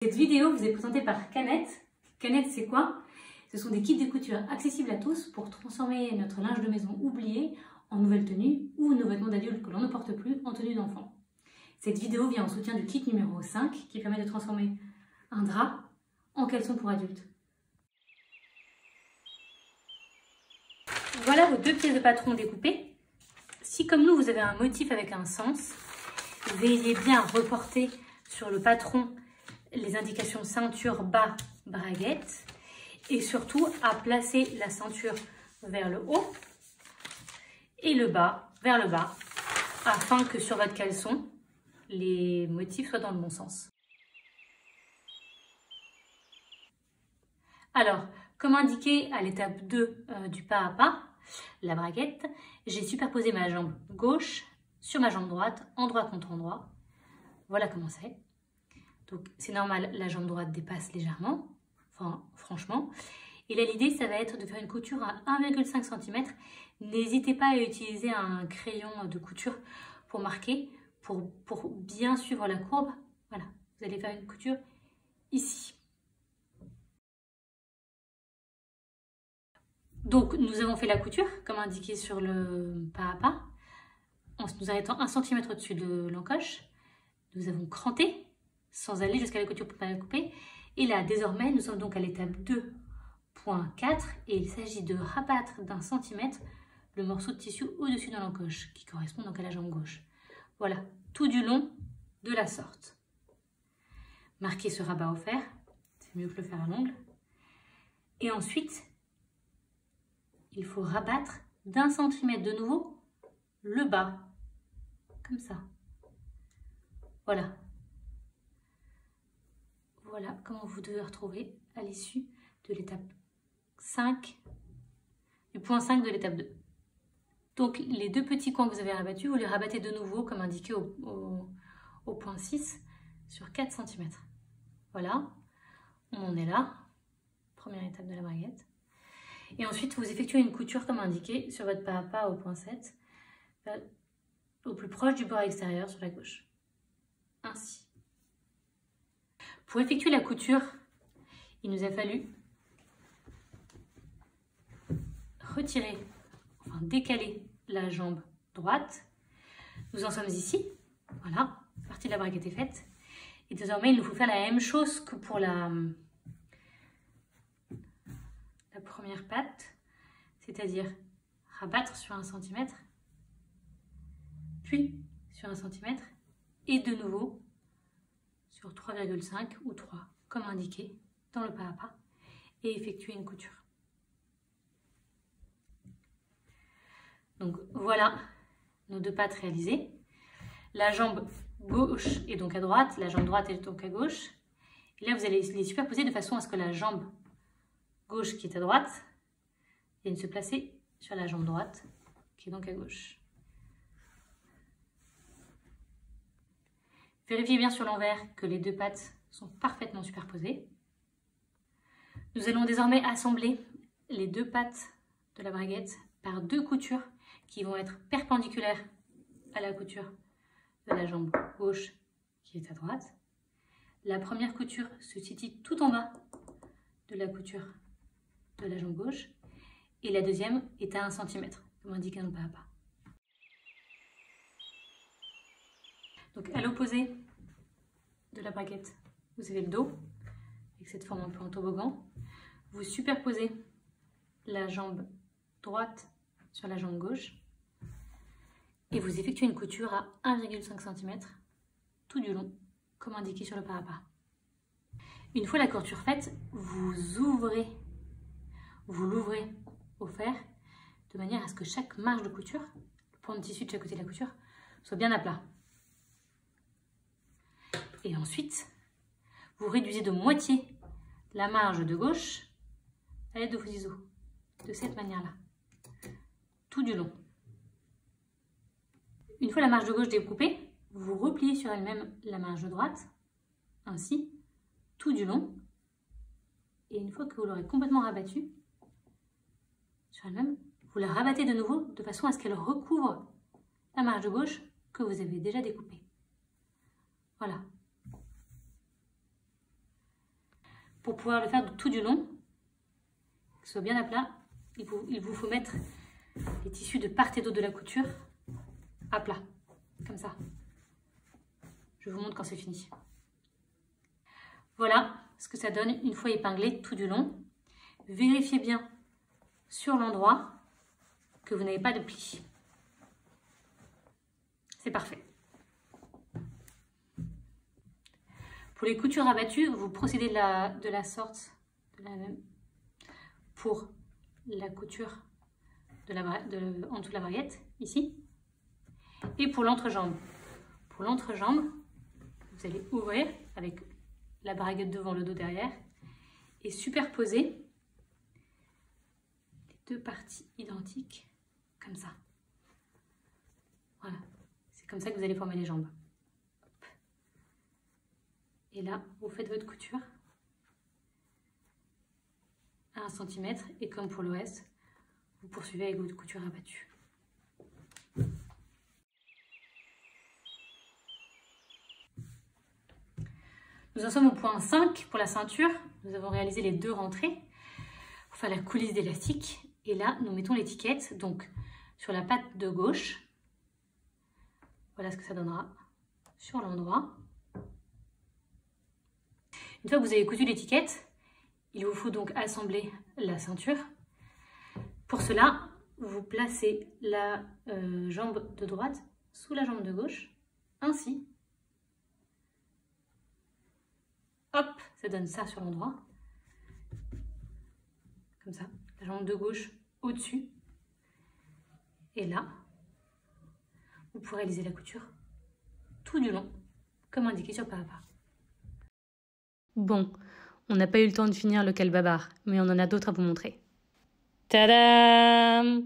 Cette vidéo vous est présentée par Canette. Canette, c'est quoi? Ce sont des kits de couture accessibles à tous pour transformer notre linge de maison oublié en nouvelle tenue ou nos vêtements d'adultes que l'on ne porte plus en tenue d'enfant. Cette vidéo vient en soutien du kit numéro 5 qui permet de transformer un drap en caleçon pour adultes. Voilà vos deux pièces de patron découpées. Si comme nous vous avez un motif avec un sens, veillez bien à reporter sur le patron les indications ceinture, bas, braguette et surtout à placer la ceinture vers le haut et le bas vers le bas afin que sur votre caleçon, les motifs soient dans le bon sens. Alors, comme indiqué à l'étape 2 du pas à pas, la braguette, j'ai superposé ma jambe gauche sur ma jambe droite, endroit contre endroit. Voilà comment c'est. Donc c'est normal, la jambe droite dépasse légèrement, enfin franchement. Et là l'idée ça va être de faire une couture à 1,5 cm. N'hésitez pas à utiliser un crayon de couture pour marquer, pour bien suivre la courbe. Voilà, vous allez faire une couture ici. Donc nous avons fait la couture comme indiqué sur le pas à pas, en nous arrêtant 1 cm au-dessus de l'encoche. Nous avons cranté sans aller jusqu'à la couture pour pas la couper. Et là, désormais, nous sommes donc à l'étape 2.4 et il s'agit de rabattre d'1 cm le morceau de tissu au-dessus de l'encoche qui correspond donc à la jambe gauche. Voilà, tout du long de la sorte. Marquez ce rabat au fer, c'est mieux que le faire à l'ongle. Et ensuite, il faut rabattre d'1 cm de nouveau le bas, comme ça. Voilà. Voilà comment vous devez retrouver à l'issue de l'étape 5, du point 5 de l'étape 2. Donc les deux petits coins que vous avez rabattus, vous les rabattez de nouveau comme indiqué au point 6 sur 4 cm. Voilà, on en est là, première étape de la braguette. Et ensuite vous effectuez une couture comme indiqué sur votre pas à pas au point 7, au plus proche du bord extérieur sur la gauche. Ainsi. Pour effectuer la couture, il nous a fallu retirer, enfin décaler la jambe droite. Nous en sommes ici. Voilà, la partie de la braguette est faite. Et désormais, il nous faut faire la même chose que pour la première patte, c'est-à-dire rabattre sur 1 cm, puis sur 1 cm, et de nouveau sur 3,5 ou 3, comme indiqué dans le pas à pas, et effectuer une couture. Donc voilà nos deux pattes réalisées. La jambe gauche est donc à droite, la jambe droite est donc à gauche. Et là, vous allez les superposer de façon à ce que la jambe gauche qui est à droite vienne se placer sur la jambe droite qui est donc à gauche. Vérifiez bien sur l'envers que les deux pattes sont parfaitement superposées. Nous allons désormais assembler les deux pattes de la braguette par deux coutures qui vont être perpendiculaires à la couture de la jambe gauche qui est à droite. La première couture se situe tout en bas de la couture de la jambe gauche et la deuxième est à 1 cm, comme indiqué dans le pas à pas. Donc à l'opposé de la braguette, vous avez le dos, avec cette forme un peu en toboggan. Vous superposez la jambe droite sur la jambe gauche et vous effectuez une couture à 1,5 cm tout du long, comme indiqué sur le pas à pas. Une fois la couture faite, vous l'ouvrez au fer de manière à ce que chaque marge de couture, le point de tissu de chaque côté de la couture, soit bien à plat. Et ensuite, vous réduisez de moitié la marge de gauche à l'aide de vos ciseaux, de cette manière-là, tout du long. Une fois la marge de gauche découpée, vous repliez sur elle-même la marge de droite, ainsi, tout du long. Et une fois que vous l'aurez complètement rabattue sur elle-même, vous la rabattez de nouveau de façon à ce qu'elle recouvre la marge de gauche que vous avez déjà découpée. Voilà. pour pouvoir le faire tout du long, que ce soit bien à plat, il vous faut mettre les tissus de part et d'autre de la couture à plat, comme ça. Je vous montre quand c'est fini. Voilà ce que ça donne une fois épinglé tout du long. Vérifiez bien sur l'endroit que vous n'avez pas de plis. C'est parfait. Pour les coutures rabattues, vous procédez de la sorte, de la même, pour la couture en dessous de la braguette, ici. Et pour l'entrejambe. Pour l'entrejambe, vous allez ouvrir avec la braguette devant, le dos derrière, et superposer les deux parties identiques, comme ça. Voilà, c'est comme ça que vous allez former les jambes. Hop. Et là, vous faites votre couture à 1 cm, et comme pour le reste, vous poursuivez avec votre couture abattue. Nous en sommes au point 5 pour la ceinture. Nous avons réalisé les 2 rentrées pour faire la coulisse d'élastique. Et là, nous mettons l'étiquette donc sur la patte de gauche. Voilà ce que ça donnera sur l'endroit. Une fois que vous avez cousu l'étiquette, il vous faut donc assembler la ceinture. Pour cela, vous placez la jambe de droite sous la jambe de gauche, ainsi. Hop, ça donne ça sur l'endroit. Comme ça, la jambe de gauche au-dessus. Et là, vous pourrez réaliser la couture tout du long, comme indiqué sur pas à pas. Bon, on n'a pas eu le temps de finir le Kalbabar, mais on en a d'autres à vous montrer. Tadam!